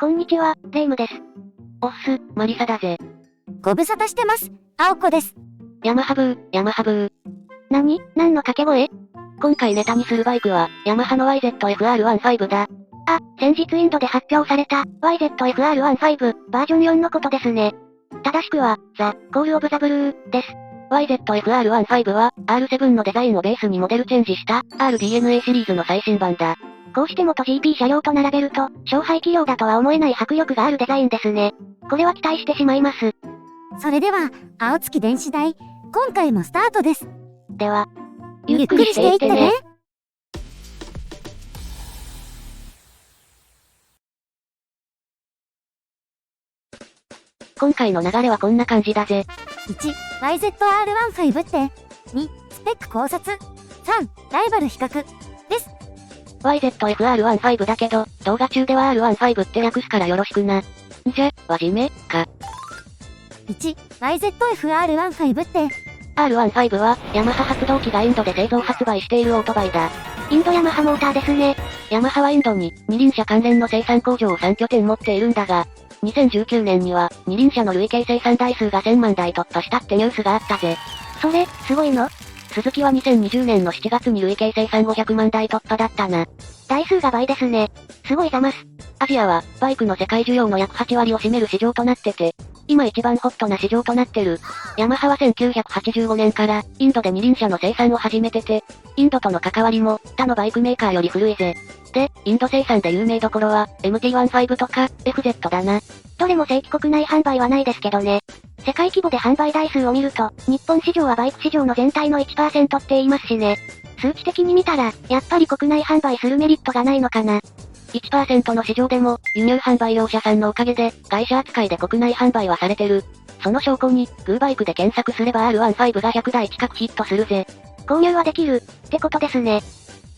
こんにちは、レイムです。おっす、マリサだぜ。ご無沙汰してます。青子です。ヤマハブー、ヤマハブー。何の掛け声？今回ネタにするバイクは、ヤマハの YZF-R15 だ。あ、先日インドで発表された、YZF-R15、バージョン4のことですね。正しくは、ザ・コール・オブ・ザ・ブルー、です。YZF-R15 は、R7 のデザインをベースにモデルチェンジした、RDNA シリーズの最新版だ。こうして元 GP 車両と並べると、勝敗企業だとは思えない迫力があるデザインですね。これは期待してしまいます。それでは、青月電子台、今回もスタートです。では、ゆっくりしていってね。今回の流れはこんな感じだぜ。1、YZR15 って。2、スペック考察。3、ライバル比較。です。YZF-R15 だけど、動画中では R15 って略すからよろしくな。んじゃ、輪締め、か。1、YZF-R15 って。R15 は、ヤマハ発動機がインドで製造発売しているオートバイだ。インドヤマハモーターですね。ヤマハはインドに、二輪車関連の生産工場を3拠点持っているんだが、2019年には、二輪車の累計生産台数が1000万台突破したってニュースがあったぜ。それ、すごいの？スズキは2020年の7月に累計生産500万台突破だったな。台数が倍ですね。すごいざます。アジアは、バイクの世界需要の約8割を占める市場となってて、今一番ホットな市場となってる。ヤマハは1985年から、インドで二輪車の生産を始めてて、インドとの関わりも、他のバイクメーカーより古いぜ。で、インド生産で有名どころは、MT-15 とか、FZ だな。どれも正規国内販売はないですけどね。世界規模で販売台数を見ると、日本市場はバイク市場の全体の 1% って言いますしね。数値的に見たら、やっぱり国内販売するメリットがないのかな。1% の市場でも、輸入販売業者さんのおかげで、会社扱いで国内販売はされてる。その証拠に、グーバイクで検索すれば R15 が100台近くヒットするぜ。購入はできる、ってことですね。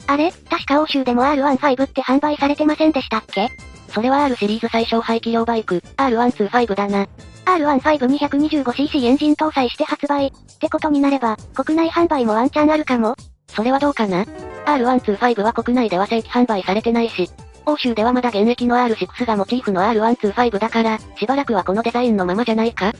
あれ、確か欧州でも R15 って販売されてませんでしたっけ？それは R シリーズ最小排気量バイク、R125 だな。R15-225cc エンジン搭載して発売、ってことになれば、国内販売もワンチャンあるかも？それはどうかな？ R125 は国内では正規販売されてないし、欧州ではまだ現役の R6 がモチーフの R125 だから、しばらくはこのデザインのままじゃないか？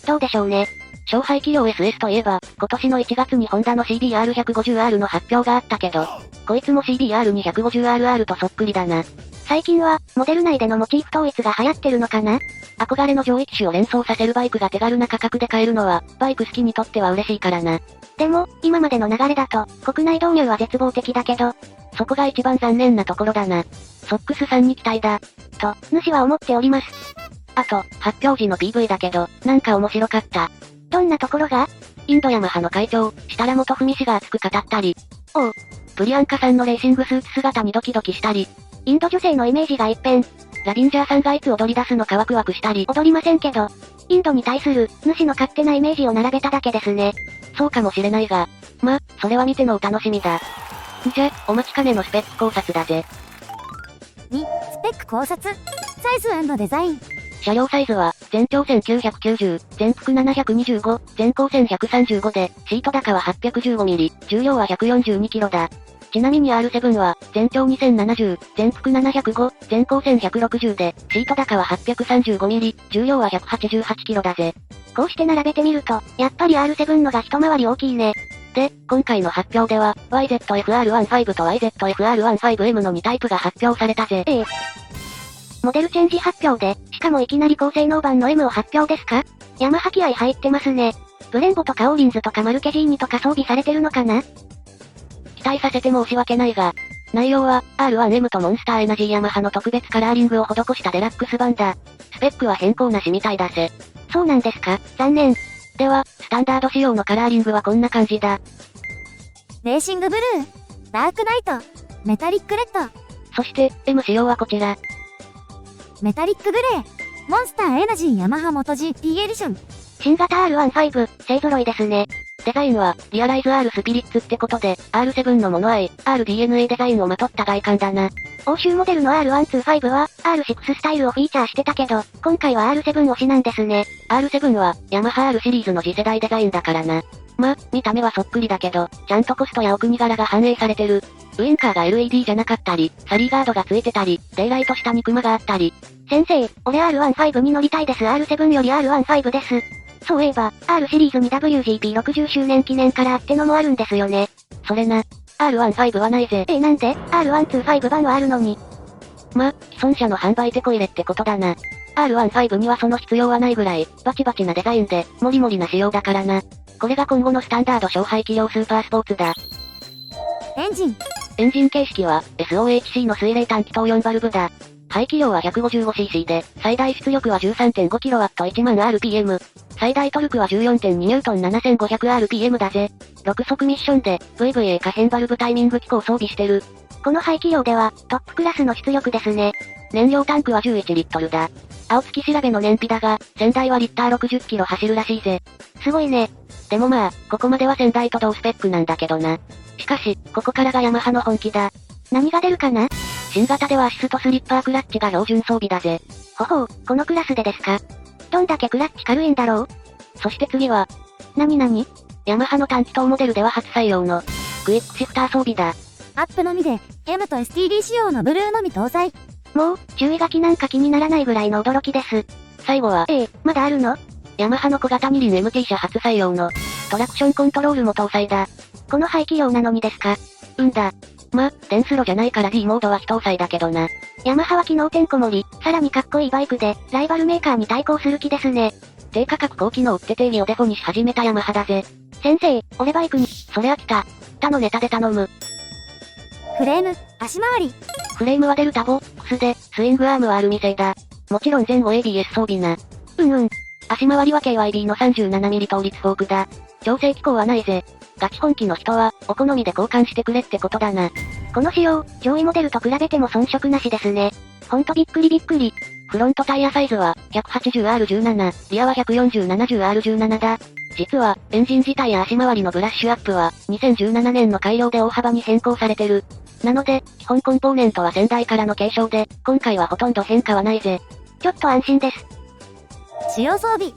どうでしょうね。小排気量 SS といえば、今年の1月にホンダの CBR150R の発表があったけど、こいつも CBR250RR とそっくりだな。最近は、モデル内でのモチーフ統一が流行ってるのかな？憧れの上位機種を連想させるバイクが手軽な価格で買えるのは、バイク好きにとっては嬉しいからな。でも、今までの流れだと、国内導入は絶望的だけど、そこが一番残念なところだな。ソックスさんに期待だ。と、主は思っております。あと、発表時の PV だけど、なんか面白かった。どんなところが？インドヤマハの会長、設楽元文氏が熱く語ったり。おう。プリアンカさんのレーシングスーツ姿にドキドキしたり。インド女性のイメージが一変。ラビンジャーさんがいつ踊り出すのかワクワクしたり。踊りませんけど、インドに対する、主の勝手なイメージを並べただけですね。そうかもしれないが。ま、それは見てのお楽しみだ。じゃ、お待ちかねのスペック考察だぜ。2、スペック考察。サイズ&デザイン。車両サイズは、全長1990、全幅725、全高1135で、シート高は 815mm、重量は 142kg だ。ちなみに R7 は、全長2070、全幅705、全高1160で、シート高は 835mm、重量は 188kg だぜ。こうして並べてみると、やっぱり R7 のが一回り大きいね。で、今回の発表では、YZF-R15 と YZF-R15M の2タイプが発表されたぜ。モデルチェンジ発表で、しかもいきなり高性能版の M を発表ですか？ヤマハ気合入ってますね。ブレンボとかオーリンズとかマルケジーニとか装備されてるのかな？期待させて申し訳ないが、内容は、R1M とモンスターエナジーヤマハの特別カラーリングを施したデラックス版だ。スペックは変更なしみたいだぜ。そうなんですか？残念。では、スタンダード仕様のカラーリングはこんな感じだ。レーシングブルー、ダークナイト、メタリックレッド。そして、M 仕様はこちら。メタリックグレー、モンスターエナジーヤマハモト GP エディション。新型 R15、勢揃いですね。デザインは、リアライズ R スピリッツってことで、R7 のモノアイ、RDNA デザインをまとった外観だな。欧州モデルの R125 は、R6 スタイルをフィーチャーしてたけど、今回は R7 推しなんですね。R7 は、ヤマハ R シリーズの次世代デザインだからな。見た目はそっくりだけど、ちゃんとコストやお国柄が反映されてる。ウインカーが LED じゃなかったり、サリーガードがついてたり、デイライト下にクマがあったり。先生、俺 R15 に乗りたいです。R7 より R15 です。そういえば、R シリーズに WGP60 周年記念からあってのもあるんですよね。それな。R15 はないぜ。なんで ?R125 版はあるのに。既存車の販売手こ入れってことだな。R15 にはその必要はないぐらい、バチバチなデザインで、モリモリな仕様だからな。これが今後のスタンダード勝敗企業スーパースポーツだ。エンジン。エンジン形式は、SOHC の水冷短気筒4バルブだ。排気量は 155cc で、最大出力は 13.5kW10000rpm。最大トルクは 14.2N7500rpm だぜ。6速ミッションで、VVA 可変バルブタイミング機構装備してる。この排気量では、トップクラスの出力ですね。燃料タンクは11リットルだ。青月調べの燃費だが、仙台はリッター60キロ走るらしいぜ。すごいね。でもここまでは仙台と同スペックなんだけどな。しかし、ここからがヤマハの本気だ。何が出るかな？新型ではアシストスリッパークラッチが標準装備だぜ。ほほう、このクラスでですか？どんだけクラッチ軽いんだろう？そして次は、何？ヤマハの短気筒モデルでは初採用の、クイックシフター装備だ。アップのみで、M と STD 仕様のブルーのみ搭載。もう、注意書きなんか気にならないぐらいの驚きです。最後は、まだあるの？ヤマハの小型二輪 MT 車初採用の、トラクションコントロールも搭載だ。この排気量なのにですか？だ。電スロじゃないから D モードは非搭載だけどな。ヤマハは機能てんこ盛り、さらにかっこいいバイクで、ライバルメーカーに対抗する気ですね。低価格高機能って定義をデフォにし始めたヤマハだぜ。先生、俺バイクに、それ飽きた。他のネタで頼む。フレーム、足回り。フレームはデルタボックスで、スイングアームはアルミ製だ。もちろん前後 ABS 装備な。足回りは KYB の 37mm 倒立フォークだ。調整機構はないぜ。ガチ本気の人は、お好みで交換してくれってことだな。この仕様、上位モデルと比べても遜色なしですね。ほんとびっくり。フロントタイヤサイズは、180R17、リアは 140-70R17 だ。実は、エンジン自体や足回りのブラッシュアップは、2017年の改良で大幅に変更されてる。なので、基本コンポーネントは先代からの継承で、今回はほとんど変化はないぜ。ちょっと安心です。主要装備。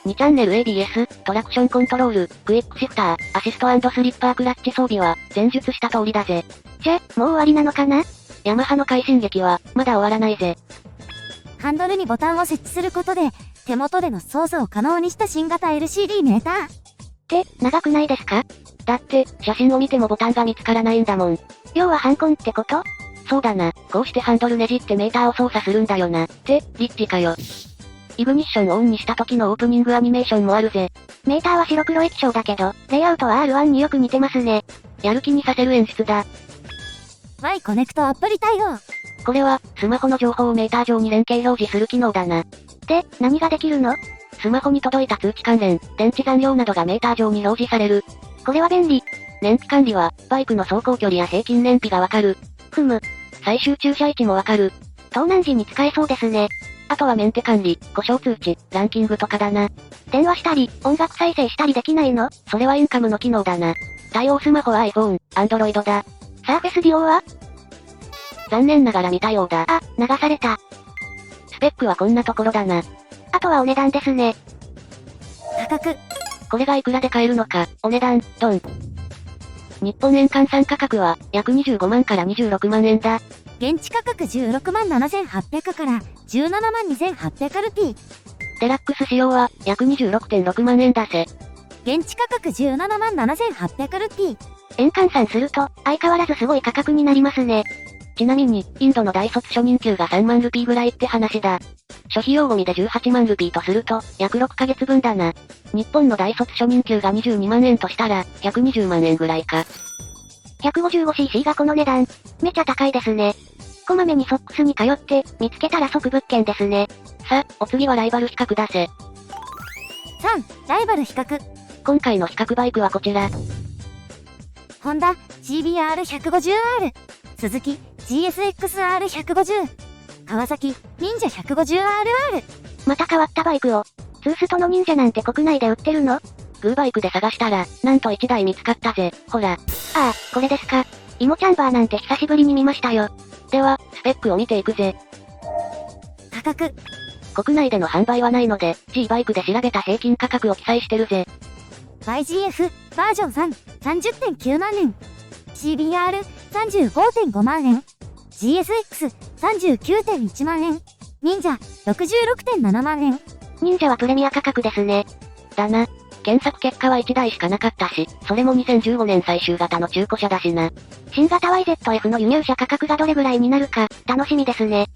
2チャンネル ABS、トラクションコントロール、クイックシフター、アシスト&スリッパークラッチ装備は、前述した通りだぜ。もう終わりなのかな？ヤマハの快進撃は、まだ終わらないぜ。ハンドルにボタンを設置することで、手元での操作を可能にした新型 LCD メーター。長くないですか？だって、写真を見てもボタンが見つからないんだもん。要はハンコンってこと？そうだな。こうしてハンドルねじってメーターを操作するんだよな。リッチかよ。イグニッションをオンにした時のオープニングアニメーションもあるぜ。メーターは白黒液晶だけど、レイアウトは R1 によく似てますね。やる気にさせる演出だ。Y コネクトアプリ対応。これは、スマホの情報をメーター上に連携表示する機能だな。何ができるの？スマホに届いた通知関連、電池残量などがメーター上に表示される。これは便利。燃費管理は、バイクの走行距離や平均燃費がわかる。最終駐車位置もわかる。盗難時に使えそうですね。あとはメンテ管理、故障通知、ランキングとかだな。電話したり、音楽再生したりできないの？それはインカムの機能だな。対応スマホは iPhone、Android だ。サーフェスディオは？残念ながら未対応だ。流された。スペックはこんなところだな。あとはお値段ですね。価格。これがいくらで買えるのか、お値段、ドン。日本円換算価格は、約25万から26万円だ。現地価格16万7800から17万2800ルピー。デラックス仕様は、約 26.6 万円だぜ。現地価格17万7800ルピー。円換算すると、相変わらずすごい価格になりますね。ちなみに、インドの大卒初任給が3万ルピーぐらいって話だ。諸費用込みで18万ルピーとすると、約6ヶ月分だな。日本の大卒初任給が22万円としたら、120万円ぐらいか。155cc がこの値段。めちゃ高いですね。こまめにソックスに通って、見つけたら即物件ですね。お次はライバル比較だぜ。3、ライバル比較。今回の比較バイクはこちら。ホンダ CBR150R。鈴木 GSX-R150。川崎忍者 150RR。また変わったバイクを。ツーストの忍者なんて国内で売ってるの？グーバイクで探したら、なんと1台見つかったぜ。ほら。これですか。イモチャンバーなんて久しぶりに見ましたよ。では、スペックを見ていくぜ。価格。国内での販売はないので、G バイクで調べた平均価格を記載してるぜ。YGF バージョン3、30.9 万円。CBR 35.5 万円。GSX 39.1 万円。忍者 66.7 万円。忍者はプレミア価格ですね。だな。検索結果は1台しかなかったし、それも2015年最終型の中古車だしな。新型 YZF の輸入車価格がどれぐらいになるか、楽しみですね。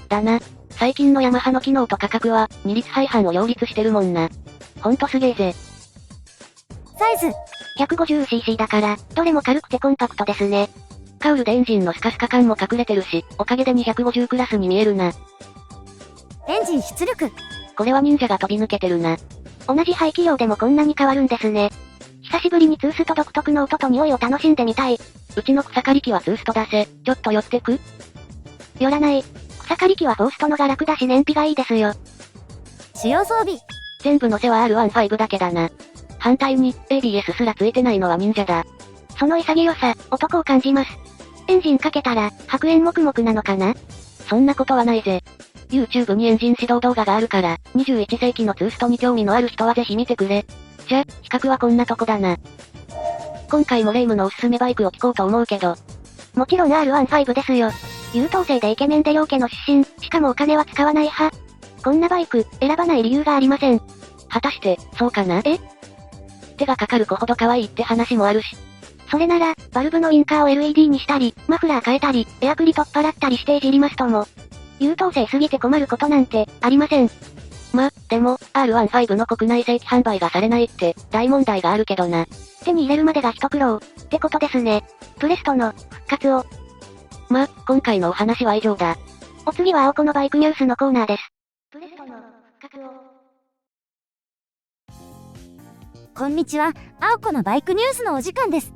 だな。最近のヤマハの機能と価格は、二律背反を擁立してるもんな。ほんとすげえぜ。サイズ 150cc だから、どれも軽くてコンパクトですね。カウルでエンジンのスカスカ感も隠れてるし、おかげで250クラスに見えるな。エンジン出力。これは忍者が飛び抜けてるな。同じ排気量でもこんなに変わるんですね。久しぶりにツースト独特の音と匂いを楽しんでみたい。うちの草刈り機はツースト出せ、ちょっと寄ってく？寄らない。草刈り機はフォーストのが楽だし燃費がいいですよ。主要装備。全部のせは R15 だけだな。反対に、ABS すらついてないのは忍者だ。その潔さ、男を感じます。エンジンかけたら、白煙黙々なのかな？そんなことはないぜ。YouTube にエンジン指導動画があるから、21世紀のツーストに興味のある人はぜひ見てくれ。じゃ、比較はこんなとこだな。今回もレイムのおすすめバイクを聞こうと思うけど。もちろん R15 ですよ。優等生でイケメンで陽家の出身、しかもお金は使わない派。こんなバイク、選ばない理由がありません。果たして、そうかな？手がかかる子ほど可愛いって話もあるし。それなら、バルブのウインカーを LED にしたり、マフラー変えたり、エアクリ取っ払ったりしていじりますとも。優等生すぎて困ることなんて、ありません。でも、R15 の国内正規販売がされないって、大問題があるけどな。手に入れるまでが一苦労、ってことですね。プレストの、復活を。今回のお話は以上だ。お次は青子のバイクニュースのコーナーです。プレストの、復活を。こんにちは、青子のバイクニュースのお時間です。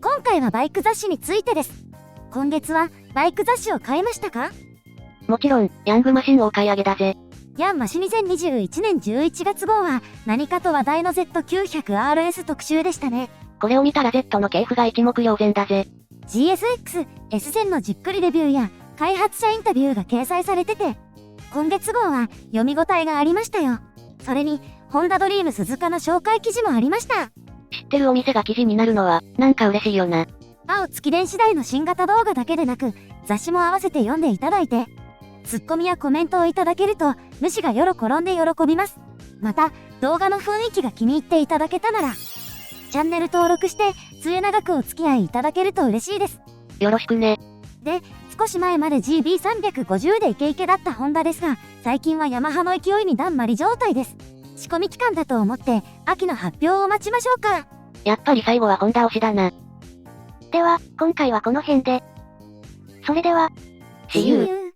今回はバイク雑誌についてです。今月は、バイク雑誌を買いましたか？もちろん、ヤングマシンをお買い上げだぜ。ヤンマシ2021年11月号は、何かと話題の Z900RS 特集でしたね。これを見たら Z の系譜が一目瞭然だぜ。GSX、S1000 のじっくりレビューや、開発者インタビューが掲載されてて、今月号は読み応えがありましたよ。それに、ホンダドリーム鈴鹿の紹介記事もありました。知ってるお店が記事になるのは、なんか嬉しいよな。青月電子台の新型動画だけでなく、雑誌も合わせて読んでいただいて、ツッコミやコメントをいただけると、主が転んで喜びます。また、動画の雰囲気が気に入っていただけたなら、チャンネル登録して、末永くお付き合いいただけると嬉しいです。よろしくね。で、少し前まで GB350 でイケイケだったホンダですが、最近はヤマハの勢いにだんまり状態です。仕込み期間だと思って、秋の発表を待ちましょうか。やっぱり最後はホンダ推しだな。では、今回はこの辺で。それでは、See you!